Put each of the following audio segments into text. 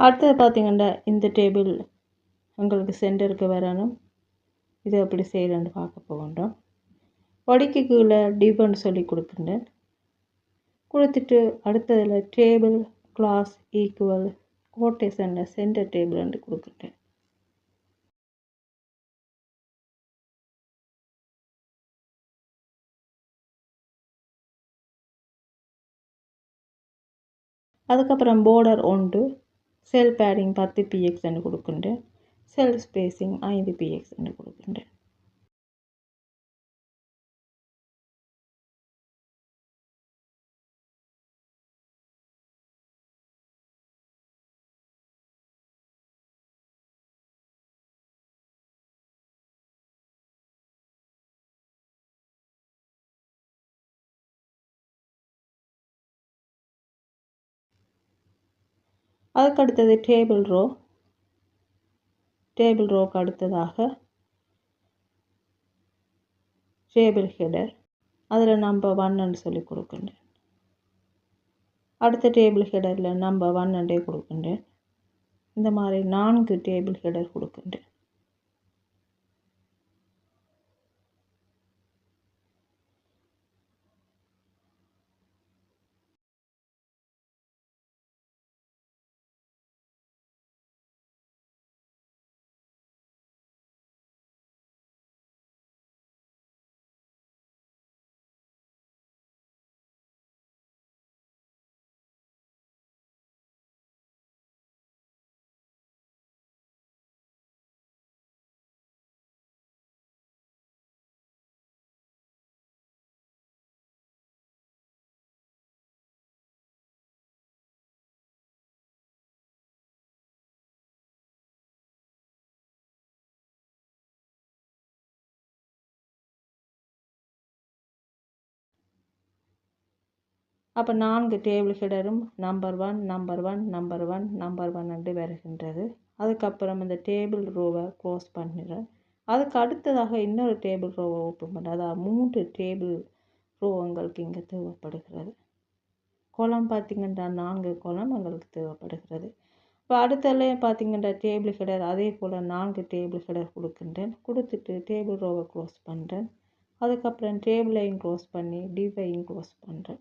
அடுத்தது பார்த்தீங்கன்னா இந்த டேபிள் உங்களுக்கு சென்டருக்கு வரணும். இது எப்படி செய்யறேன்னு பார்க்க போகின்றோம். பொடிக்கு கீழே டிவ்னு சொல்லி கொடுக்குறேன். கொடுத்துட்டு அடுத்ததில் டேபிள் கிளாஸ் ஈக்குவல் கோட்டேஷனில் சென்டர் டேபிள் கொடுக்குறேன். அதுக்கப்புறம் border 1 செல் பேடிங் 10 px என்று கொடுக்கின்றேன். செல் ஸ்பேசிங் 5 px என்று கொடுக்கின்றேன். அதுக்கடுத்தது டேபிள் ரோக்கு அடுத்ததாக டேபிள் ஹெடர், அதில் நம்பர் 1 சொல்லி கொடுக்கின்றேன். அடுத்த டேபிள் ஹெடரில் நம்பர் 1 கொடுக்கின்றேன். இந்த மாதிரி 4 டேபிள் ஹெடர் கொடுக்கின்றேன். அப்போ 4 டேபிள் ஹெடரும் நம்பர் 1 நம்பர் 1 நம்பர் 1 நம்பர் 1 வருகின்றது. அதுக்கப்புறம் இந்த டேபிள் ரோவை க்ளோஸ் பண்ணிடுறேன். அதுக்கு அடுத்ததாக இன்னொரு டேபிள் ரோவை ஓப்பன் பண்ணுறேன். அதாவது 3 டேபிள் ரோ உங்களுக்கு இங்கே தேவைப்படுகிறது. கோலம் பார்த்திங்கன்னா 4 கோலம் உங்களுக்கு தேவைப்படுகிறது. இப்போ அடுத்தலையும் பார்த்திங்கன்னா டேபிள் ஹெடர் அதே போல் 4 டேபிள் ஹெடர் கொடுக்கின்றேன். கொடுத்துட்டு டேபிள் ரோவை க்ளோஸ் பண்ணுறேன். அதுக்கப்புறம் டேபிளையும் க்ளோஸ் பண்ணி டிவையும் க்ளோஸ் பண்ணுறேன்.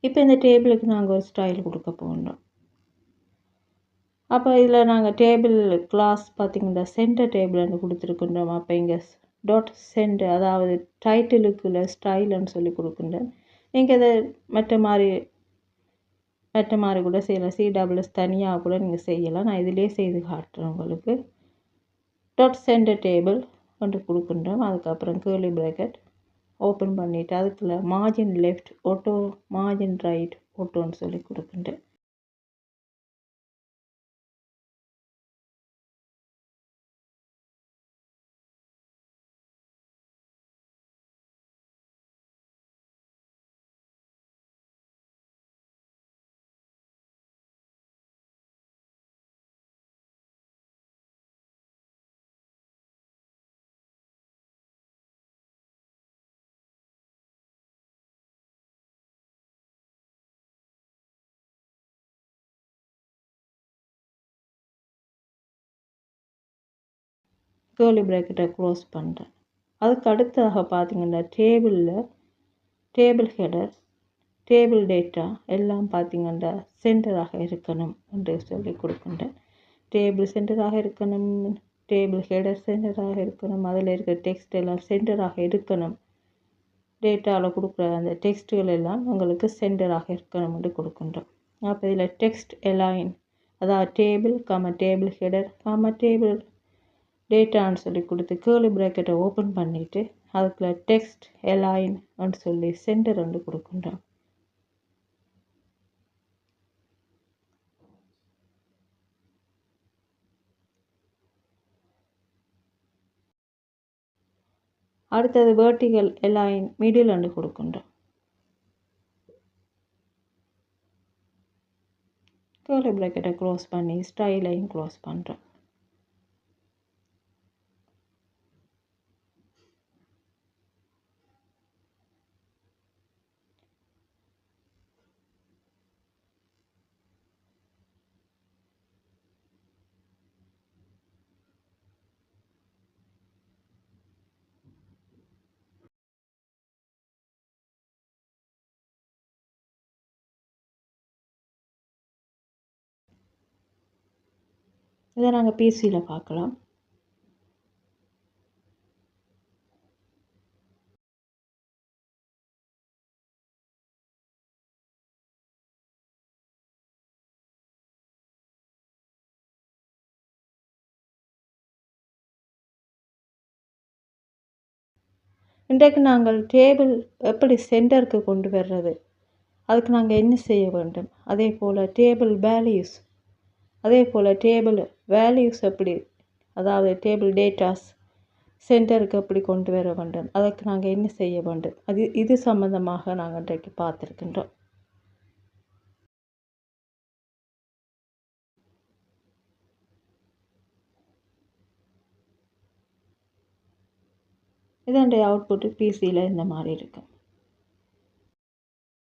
இப்போ இந்த டேபிளுக்கு நாங்கள் ஒரு ஸ்டைல் கொடுக்க போகிறோம். அப்போ இதில் நாங்கள் டேபிள் கிளாஸ் பார்த்திங்கன்னா சென்டர் டேபிள்னு கொடுத்துருக்குன்றோம். அப்போ இங்கே டாட் சென்டர், அதாவது டைட்டிலுக்குள்ள ஸ்டைல்னு சொல்லி கொடுக்குறேன். நீங்கள் இதை மற்ற மாதிரி கூட செய்யலாம். CWS தனியாக கூட நீங்கள் செய்யலாம். நான் இதிலே செய்து காட்டுறேன் உங்களுக்கு. டாட் சென்டர் டேபிள் ஒன்று கொடுக்குறோம். அதுக்கப்புறம் கேர்லி ப்ராக்கெட் ஓப்பன் பண்ணிவிட்டு அதுக்குள்ள margin left auto, margin right ஆட்டோன்னு சொல்லி கொடுக்குறேன். கேர்லி ப்ராக்கெட்டை க்ளோஸ் பண்ணுறேன். அதுக்கு அடுத்ததாக பார்த்திங்கன்னா டேபிள் ஹெடர், டேபிள் டேட்டா எல்லாம் பார்த்திங்கன்னா சென்டராக இருக்கணும் என்று சொல்லி கொடுக்கின்றேன். டேபிள் சென்டராக இருக்கணும், டேபிள் ஹெடர் சென்டராக இருக்கணும், அதில் இருக்கிற டெக்ஸ்ட் எல்லாம் சென்டராக இருக்கணும். டேட்டாவில் கொடுக்குற அந்த டெக்ஸ்ட்டுகள் எல்லாம் உங்களுக்கு சென்டராக இருக்கணும் என்று கொடுக்கின்றோம். அப்போ இதில் டெக்ஸ்ட் அலைன், அதாவது டேபிள் ஹெடர் டேபிள் டேட்டான்னு சொல்லி கொடுத்து கேர்லி ப்ராக்கெட்டை ஓப்பன் பண்ணிவிட்டு அதுக்குள்ள டெக்ஸ்ட் அலைன்னு சொல்லி சென்டர் வந்து கொடுக்கின்றோம். அடுத்தது வெர்டிகல் அலைன் மிடில் வந்து கொடுக்கின்றோம். கேர்லி ப்ராக்கெட்டை க்ளோஸ் பண்ணி ஸ்டைலையும் க்ளோஸ் பண்ணுறோம். இதை நாங்கள் பிசியில் பார்க்கலாம். இன்றைக்கு நாங்கள் டேபிள் எப்படி சென்டருக்கு கொண்டு வர்றது, அதுக்கு நாங்கள் என்ன செய்ய வேண்டும், அதே போல் டேபிள் வேல்யூஸ் எப்படி, அதாவது டேபிள் டேட்டாஸ் சென்டருக்கு எப்படி கொண்டு வர வேண்டும், அதற்கு நாங்கள் என்ன செய்ய வேண்டும், இது சம்பந்தமாக நாங்கள் இன்றைக்கு பார்த்துருக்கின்றோம். இதனுடைய அவுட்புட்டு பிசியில் இந்த மாதிரி இருக்கும்.